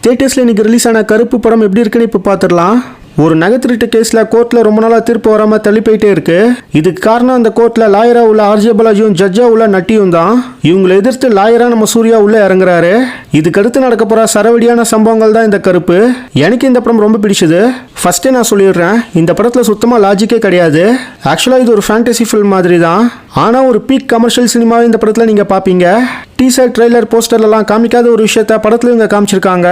தியேட்டர்ஸ்ல இன்னைக்கு ரிலீஸ் ஆன கருப்பு படம் எப்படி இருக்குன்னு இப்போ பார்த்துடலாம். ஒரு நகை திருட்டு கேஸ்ல கோர்ட்ல ரொம்ப நாளா தீர்ப்பு வராம தள்ளி போயிட்டே இருக்கு. இதுக்கு காரணம் அந்த கோர்ட்ல லாயரா உள்ள ஆர்ஜே பாலாஜியும் ஜட்ஜா உள்ள நட்டியும் தான். இவங்களை எதிர்த்து லாயரா நம்ம சூர்யா உள்ள இறங்குறாரு. இதுக்கு அடுத்து நடக்க போற சரவடியான சம்பவங்கள் தான் இந்த கருப்பு. எனக்கு இந்த படம் ரொம்ப பிடிச்சது. ஃபர்ஸ்டே நான் சொல்லிடுறேன், இந்த படத்துல சுத்தமா லாஜிக்கே கிடையாது. ஆக்சுவலா இது ஒரு ஃபேண்டசி ஃபில்ம் மாதிரி தான். ஆனா ஒரு பீக் கமர்ஷியல் சினிமாவை இந்த படத்துல நீங்க பாப்பீங்க. டீசர் ட்ரெய்லர் போஸ்டர்லாம் காமிக்காத ஒரு விஷயத்த படத்துல இவங்க காமிச்சிருக்காங்க.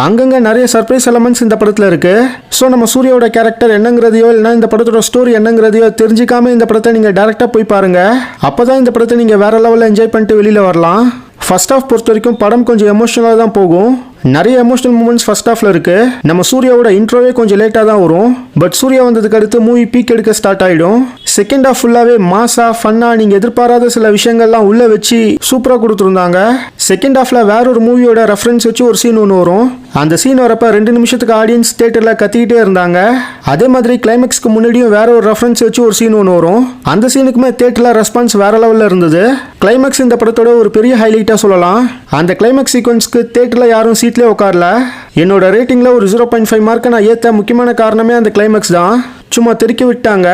அங்கங்க நிறைய சர்ப்ரைஸ் எலமெண்ட்ஸ் இந்த படத்துல இருக்கு. ஸோ நம்ம சூர்யாவோட கேரக்டர் என்னங்கிறதையோ இல்லைன்னா இந்த படத்தோட ஸ்டோரி என்னங்கிறதையோ தெரிஞ்சிக்காம இந்த படத்தை நீங்க டைரக்டா போய் பாருங்க. அப்பதான் இந்த படத்தை நீங்க வேற லெவலில் என்ஜாய் பண்ணிட்டு வெளியில வரலாம். ஃபர்ஸ்ட் ஹாஃப் பொறுத்த வரைக்கும் படம் கொஞ்சம் எமோஷனலாக தான் போகும். நிறைய எமோஷனல் மூமெண்ட்ஸ் ஃபர்ஸ்ட் ஹாஃப்ல இருக்கு. நம்ம சூர்யாவோட இன்ட்ரோவே கொஞ்சம் லேட்டாக தான் வரும். பட் சூர்யா வந்ததுக்கு அடுத்து மூவி பீக் எடுக்க ஸ்டார்ட் ஆயிடும். செகண்ட் ஹாஃப் ஃபுல்லாவே மாசா ஃபன்னா நீங்க எதிர்பாராத சில விஷயங்கள்லாம் உள்ள வச்சு சூப்பரா கொடுத்துருந்தாங்க. செகண்ட் ஹாஃப்ல வேற ஒரு மூவியோட ரெஃபரன்ஸ் வச்சு ஒரு சீன் ஒன்று வரும். அந்த சீன் வரப்ப 2 நிமிஷத்துக்கு ஆடியன்ஸ் தியேட்டர்ல கத்திக்கிட்டே இருந்தாங்க. அதே மாதிரி கிளைமேக்ஸ்க்கு முன்னாடியும் வேற ஒரு ரெஃபரன்ஸ் வச்சு ஒரு சீன் ஒன்று வரும். அந்த சீனுக்குமே தியேட்டர்ல ரெஸ்பான்ஸ் வேற லெவல்ல இருந்தது. கிளைமேக்ஸ் இந்த படத்தோட ஒரு பெரிய ஹைலைட்டா சொல்லலாம். அந்த கிளைமேக்ஸ் சீக்வன்ஸ்க்கு தியேட்டர்ல யாரும் சீட்லேயே உட்காரல. என்னோட ரேட்டிங்ல ஒரு 0.5 மார்க்கை நான் ஏற்ற முக்கியமான காரணமே அந்த கிளைமேக்ஸ் தான். சும்மா தெறிக்க விட்டாங்க.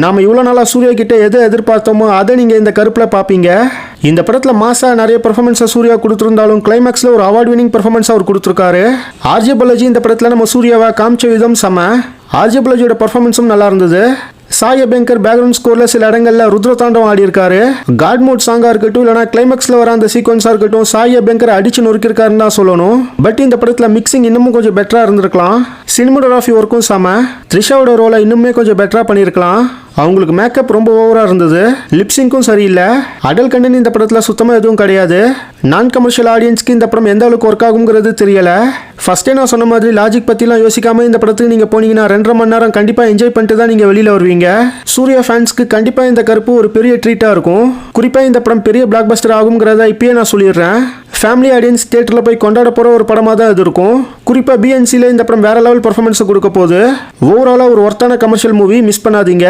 நாம இவ்வளோ நாளாக சூர்யா கிட்ட எதை எதிர்பார்த்தோமோ அதை நீங்கள் இந்த கருப்பில் பார்ப்பீங்க. இந்த படத்தில் மாசா நிறைய பெர்ஃபார்மன்ஸை சூர்யா கொடுத்துருந்தாலும் கிளைமேக்ஸில் ஒரு அவார்ட் வினிங் பெர்ஃபார்மன்ஸ் அவர் கொடுத்துருக்காரு. ஆர்ஜே பாலாஜி இந்த படத்தில் நம்ம சூர்யாவை காமிச்ச விதம் செம. ஆர்ஜே பாலாஜியோட பெர்ஃபார்மன்ஸும் நல்லா இருந்தது. சாய் அபியங்கர் பேக்ரவுண்ட் ஸ்கோர்ல சில இடங்கள்ல ருத்ர தாண்டவம் ஆடி இருக்காரு. காட் மோட் சாங்கா இருக்கட்டும் இல்லைனா கிளைமேக்ஸ்ல வர அந்த சீக்வன்ஸா இருக்கட்டும், சாய் அபியங்கர் அடிச்சு நொறுக்கிருக்காருன்னு தான் சொல்லணும். பட் இந்த படத்துல மிக்சிங் இன்னமும் கொஞ்சம் பெட்டரா இருந்திருக்கலாம். சினிமாட்டோகிராஃபி ஒர்க்கும் செம. த்ரிஷாவோட ரோலை இன்னுமே கொஞ்சம் பெட்டரா பண்ணியிருக்கலாம். அவங்களுக்கு மேக்கப் ரொம்ப ஓவரா இருந்தது. லிப்சிங்கும் சரியில்லை. அடல் கண்டென்ட் இந்த படத்துல சுத்தமா எதுவும் கிடையாது. நான் கமர்ஷியல் ஆடியன்ஸ்க்கு இந்த படம் எந்த அளவுக்கு ஒர்க் ஆகுங்கிறது தெரியல. ஃபர்ஸ்டே நான் சொன்ன மாதிரி லாஜிக் பத்திலாம் யோசிக்காம இந்த படத்துக்கு நீங்க போனீங்கன்னா 2.5 மணி நேரம் கண்டிப்பா என்ஜாய் பண்ணிட்டு தான் நீங்க வெளியில வருவீங்க. சூர்யா ஃபேன்ஸ்க்கு கண்டிப்பா இந்த கருப்பு ஒரு பெரிய ட்ரீட்டா இருக்கும். குறிப்பா இந்த படம் பெரிய பிளாக் பஸ்டர் ஆகுங்கிறத இப்பயே நான் சொல்லிடுறேன். ஃபேமிலி ஆடியன்ஸ் தியேட்டர்ல போய் கொண்டாட போற ஒரு படமா தான் இது இருக்கும். குறிப்பா பிஎன்சில இந்த படம் வேற லெவல் பெர்ஃபார்மன்ஸ் கொடுக்க போகுது. ஓவராலா ஒரு ஒர்த்தான கமர்ஷியல் மூவி, மிஸ் பண்ணாதீங்க.